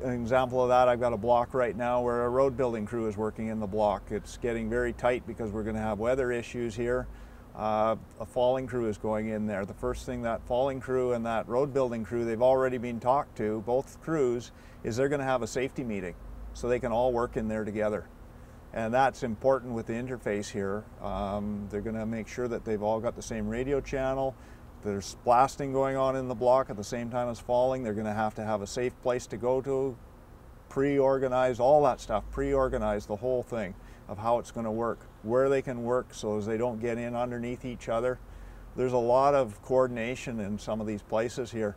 An example of that, I've got a block right now where a road building crew is working in the block. It's getting very tight because we're going to have weather issues here. A falling crew is going in there. The first thing that falling crew and that road building crew, they've already been talked to, both crews, is they're going to have a safety meeting so they can all work in there together. And that's important with the interface here. They're going to make sure that they've all got the same radio channel. There's blasting going on in the block at the same time as falling. They're going to have a safe place to go to, pre-organize all that stuff, pre-organize the whole thing of how it's going to work, where they can work so as they don't get in underneath each other. There's a lot of coordination in some of these places here.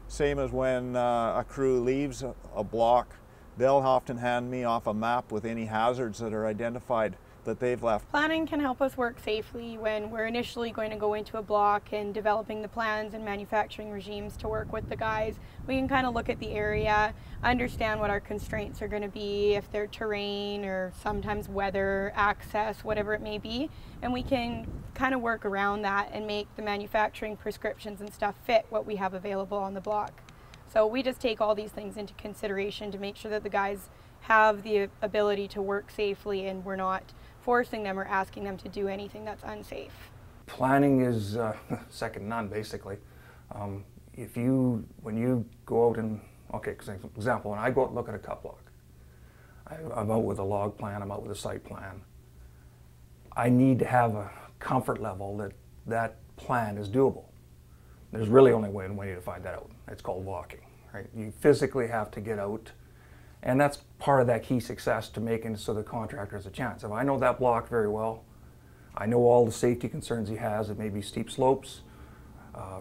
Same as when a crew leaves a block, they'll often hand me off a map with any hazards that are identified that they've left. Planning can help us work safely when we're initially going to go into a block and developing the plans and manufacturing regimes to work with the guys. We can kind of look at the area, understand what our constraints are going to be, if they're terrain or sometimes weather, access, whatever it may be, and we can kind of work around that and make the manufacturing prescriptions and stuff fit what we have available on the block. So we just take all these things into consideration to make sure that the guys have the ability to work safely and we're not forcing them or asking them to do anything that's unsafe. Planning is second to none, basically. When you go out and, okay, for example, when I go out and look at a cut block, I'm out with a log plan, I'm out with a site plan. I need to have a comfort level that that plan is doable. There's really only one way to find that out. It's called walking, right? You physically have to get out. And that's part of that key success to making so the contractor has a chance. If I know that block very well, I know all the safety concerns he has. It may be steep slopes,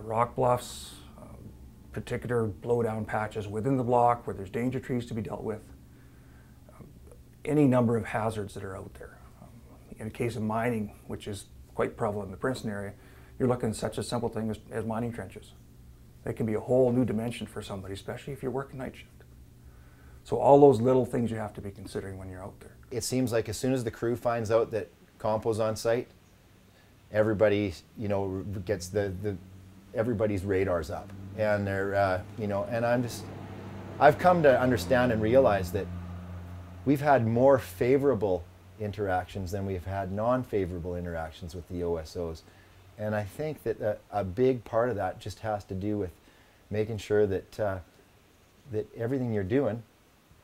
rock bluffs, particular blowdown patches within the block where there's danger trees to be dealt with, any number of hazards that are out there. In the case of mining, which is quite prevalent in the Princeton area, you're looking at such a simple thing as mining trenches. They can be a whole new dimension for somebody, especially if you're working night shift. So all those little things you have to be considering when you're out there. It seems like as soon as the crew finds out that compo's on site, everybody, gets everybody's radars up, and they're, and I've come to understand and realize that we've had more favorable interactions than we've had non-favorable interactions with the OSOs, and I think that a big part of that just has to do with making sure that that everything you're doing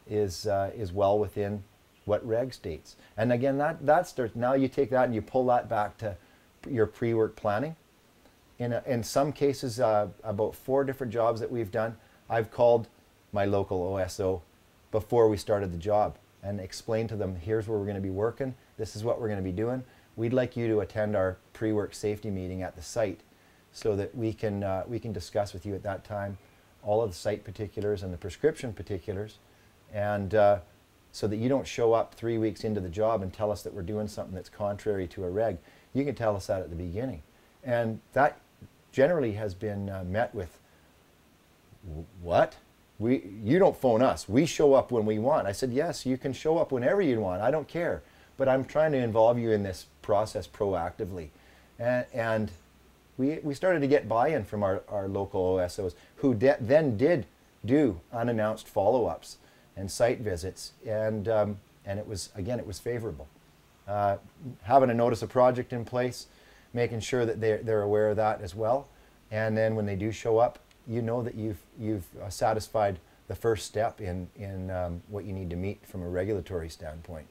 is well within what reg states. And again, that starts, now you take that and you pull that back to your pre-work planning. In some cases, about 4 different jobs that we've done, I've called my local OSO before we started the job and explained to them, here's where we're going to be working, this is what we're going to be doing. We'd like you to attend our pre-work safety meeting at the site so that we can discuss with you at that time all of the site particulars and the prescription particulars, and so that you don't show up 3 weeks into the job and tell us that we're doing something that's contrary to a reg. You can tell us that at the beginning. And that generally has been met with, what? You don't phone us. We show up when we want. I said, yes, you can show up whenever you want. I don't care. But I'm trying to involve you in this process proactively. And we started to get buy-in from our local OSOs who then did do unannounced follow-ups and site visits, and it was, again, it was favorable. Having a notice of project in place, making sure that they're aware of that as well, and then when they do show up, you know that you've satisfied the first step in what you need to meet from a regulatory standpoint.